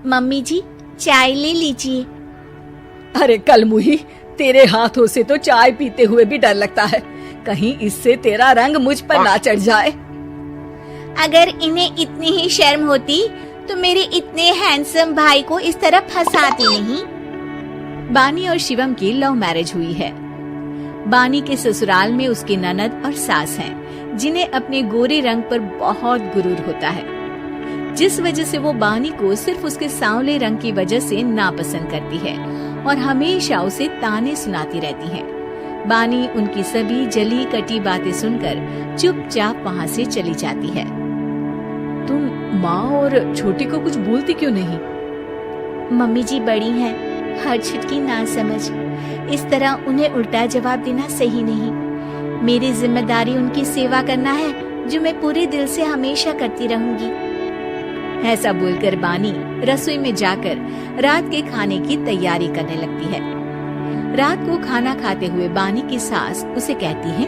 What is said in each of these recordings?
Mummy जी, चाय ले लीजिए। अरे कलमुही, तेरे हाथों से तो चाय पीते हुए भी डर लगता है, कहीं इससे तेरा रंग मुझ पर ना चढ़ जाए। अगर इन्हें इतनी ही शर्म होती तो मेरे इतने हैंडसम भाई को इस तरह फंसाती नहीं। बानी और शिवम की लव मैरिज हुई है। बानी के ससुराल में उसकी ननद और सास हैं, जिन्हें अपने गोरे रंग पर बहुत गुरूर होता है, जिस वजह से वो बानी को सिर्फ उसके सांवले रंग की वजह से नापसंद करती है और हमेशा उसे ताने सुनाती रहती है। बानी उनकी सभी जली कटी बातें सुनकर चुपचाप वहाँ से चली जाती है। तुम माँ और छोटी को कुछ बोलती क्यों नहीं? मम्मी जी बड़ी हैं, हर छुटकी ना समझ, इस तरह उन्हें उल्टा जवाब देना सही नहीं। मेरी जिम्मेदारी उनकी सेवा करना है, जो मैं पूरे दिल से हमेशा करती रहूंगी। ऐसा बोलकर बानी रसोई में जाकर रात के खाने की तैयारी करने लगती है। रात को खाना खाते हुए बानी की सास उसे कहती है,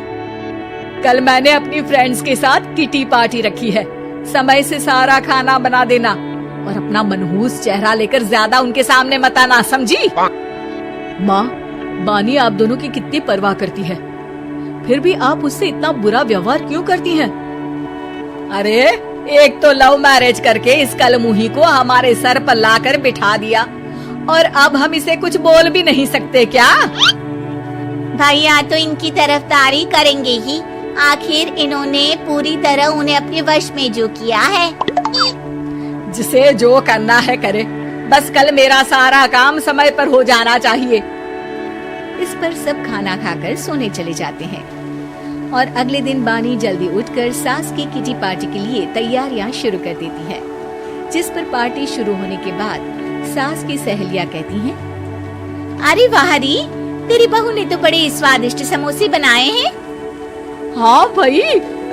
कल मैंने अपनी फ्रेंड्स के साथ किटी पार्टी रखी है, समय से सारा खाना बना देना और अपना मनहूस चेहरा लेकर ज्यादा उनके सामने मत आना, समझी? माँ, बानी आप दोनों की कितनी परवाह करती है, फिर भी आप उससे इतना बुरा व्यवहार क्यों करती हैं? अरे एक तो लव मैरिज करके इस कलमुही को हमारे सर पर लाकर बिठा दिया और अब हम इसे कुछ बोल भी नहीं सकते क्या? भैया तो इनकी तरफदारी करेंगे ही, आखिर इन्होंने पूरी तरह उन्हें अपने वश में जो किया है। जिसे जो करना है करे, बस कल मेरा सारा काम समय पर हो जाना चाहिए। इस पर सब खाना खाकर सोने चले जाते हैं और अगले दिन बानी जल्दी उठकर सास की किटी पार्टी के लिए तैयारियां शुरू कर देती है, जिस पर पार्टी शुरू होने के बाद सास की सहेलियां कहती हैं, अरे वाह री, तेरी बहू ने तो बड़े स्वादिष्ट समोसे बनाए हैं। हाँ भाई,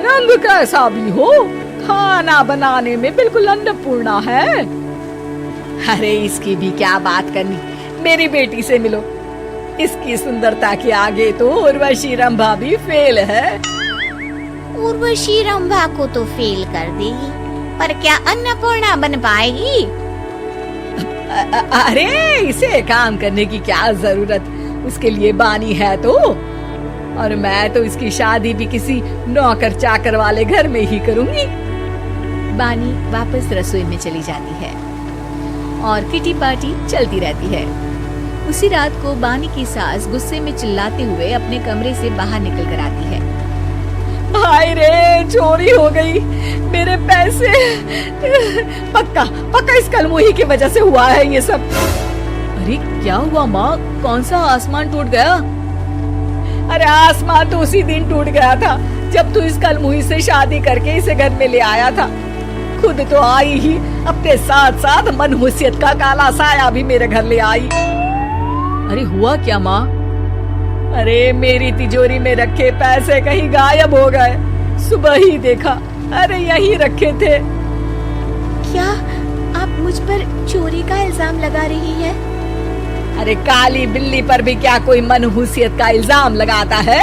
रंग कैसा भी हो, खाना बनाने में बिल्कुल अन्नपूर्णा है। अरे इसकी भी क्या बात करनी, मेरी बेटी से मिलो, इसकी सुंदरता के आगे तो उर्वशी रंभा भी फेल है। उर्वशी रंभा को तो फेल कर देगी, पर क्या अन्नपूर्णा बन पाएगी? अरे इसे काम करने की क्या जरूरत, उसके लिए बानी है तो, और मैं तो इसकी शादी भी किसी नौकर चाकर वाले घर में ही करूंगी। बानी वापस रसोई में चली जाती है और किटी पार्टी चलती रहती है। उसी रात को बानी की सास गुस्से में चिल्लाते हुए अपने कमरे से बाहर निकल कर आती है। हाय रे, चोरी हो गई, मेरे पैसे, पक्का पक्का इस कलमुही की वजह से हुआ है ये सब। अरे क्या हुआ माँ, कौन सा आसमान टूट गया? अरे आसमान तो उसी दिन टूट गया था जब तू इस कलमुही से शादी करके इसे घर में ले आया था। खुद तो आई ही, अपने साथ साथ मनहूसियत का काला साया भी मेरे घर ले आई। अरे हुआ क्या माँ? अरे मेरी तिजोरी में रखे पैसे कहीं गायब हो गए, सुबह ही देखा, अरे यहीं रखे थे। क्या आप मुझ पर चोरी का इल्जाम लगा रही है? अरे काली बिल्ली पर भी क्या कोई मनहूसियत का इल्जाम लगाता है?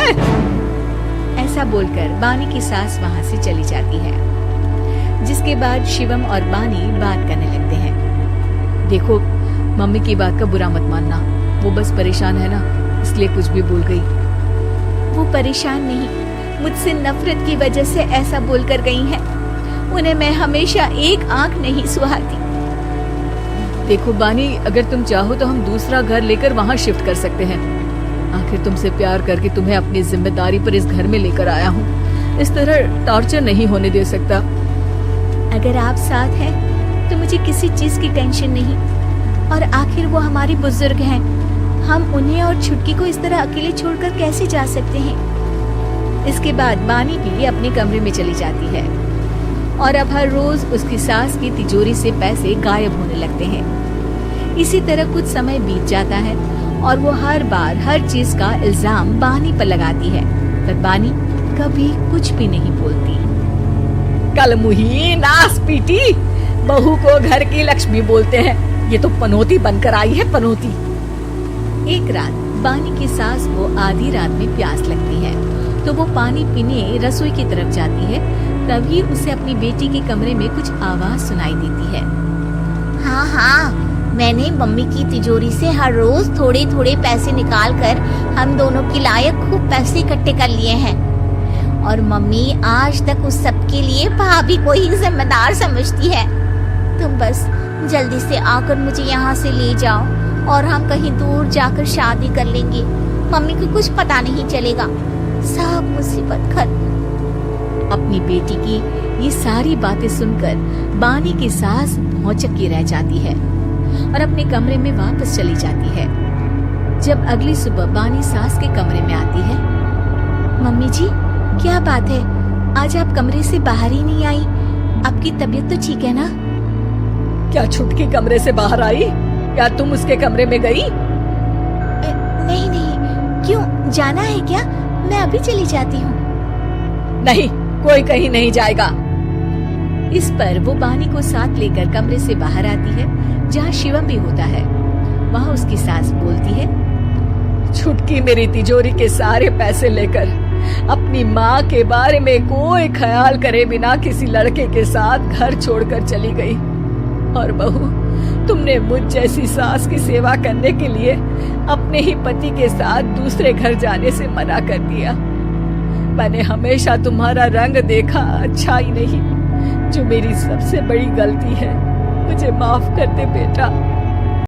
ऐसा बोलकर बानी की सास वहाँ से चली जाती है, जिसके बाद शिवम और बानी बात करने लगते हैं। देखो, मम्मी की बात का बुरा मत मानना, वो बस परेशान है ना, इसलिए कुछ भी बोल गई। वो परेशान नहीं, मुझसे नफरत की वजह से ऐसा बोलकर गई हैं। उन्हें मैं हमेशा एक आंख नहीं सुहाती। देखो बानी, अगर तुम चाहो तो हम दूसरा घर लेकर वहाँ शिफ्ट कर सकते हैं। आखिर तुमसे प्यार करके तुम्हें अपनी जिम्मेदारी पर इस घर में लेकर आया हूँ, इस तरह टॉर्चर नहीं होने दे सकता। अगर आप साथ हैं तो मुझे किसी चीज की टेंशन नहीं, और आखिर वो हमारी बुजुर्ग हैं, हम उन्हें और छुटकी को इस तरह अकेले छोड़कर कैसे जा सकते हैं? इसके बाद बानी भी अपने कमरे में चली जाती है और अब हर रोज उसकी सास की तिजोरी से पैसे गायब होने लगते हैं। इसी तरह कुछ समय बीत जाता है और वो हर बार हर चीज का इल्जाम बानी पर लगाती है, पर बानी कभी कुछ भी नहीं बोलती। कलमुही नास पीटी, बहू को घर की लक्ष्मी बोलते हैं, ये तो पनौती बनकर आई है, पनौती। एक रात बानी की सास को आधी रात में प्यास लगती है, तो वो पानी पीने रसोई की तरफ जाती है। तभी उसे अपनी बेटी के कमरे में कुछ आवाज सुनाई देती है। हाँ हाँ, मैंने मम्मी की तिजोरी से हर रोज थोड़े थोड़े पैसे निकाल कर हम दोनों के लायक खूब पैसे इकट्ठे कर लिए हैं। और मम्मी आज तक उस सब के लिए भाभी को ही जिम्मेदार समझती है। तुम बस जल्दी से आकर मुझे यहाँ से ले जाओ और हम कहीं दूर जाकर शादी कर लेंगे। मम्मी को कुछ पता नहीं चलेगा, सब मुसीबत खत्म। अपनी बेटी की ये सारी बातें सुनकर बानी की सास भौचक्की रह जाती है और अपने कमरे में वापस चली जाती है। जब अगली सुबह बानी सास के कमरे में आती है, मम्मी जी, क्या बात है, आज आप कमरे से बाहर ही नहीं आई? आपकी तबीयत तो ठीक है ना? क्या छुटकी कमरे से बाहर आई? क्या तुम उसके कमरे में गई? नहीं नहीं, क्यों, जाना है क्या? मैं अभी चली जाती हूँ। नहीं, कोई कहीं नहीं जाएगा। इस पर वो बानी को साथ लेकर कमरे से बाहर आती है, जहाँ शिवम भी होता है। वहाँ उसकी सास बोलती है, छुटकी मेरी तिजोरी के सारे पैसे लेकर अपनी माँ के बारे में कोई ख्याल करे बिना किसी लड़के के साथ घर छोड़कर चली गई। और बहू, तुमने मुझ जैसी सास की सेवा करने के लिए अपने ही पति के साथ दूसरे घर जाने से मना कर दिया। मैंने हमेशा तुम्हारा रंग देखा अच्छा ही नहीं, जो मेरी सबसे बड़ी गलती है। मुझे माफ कर दे बेटा।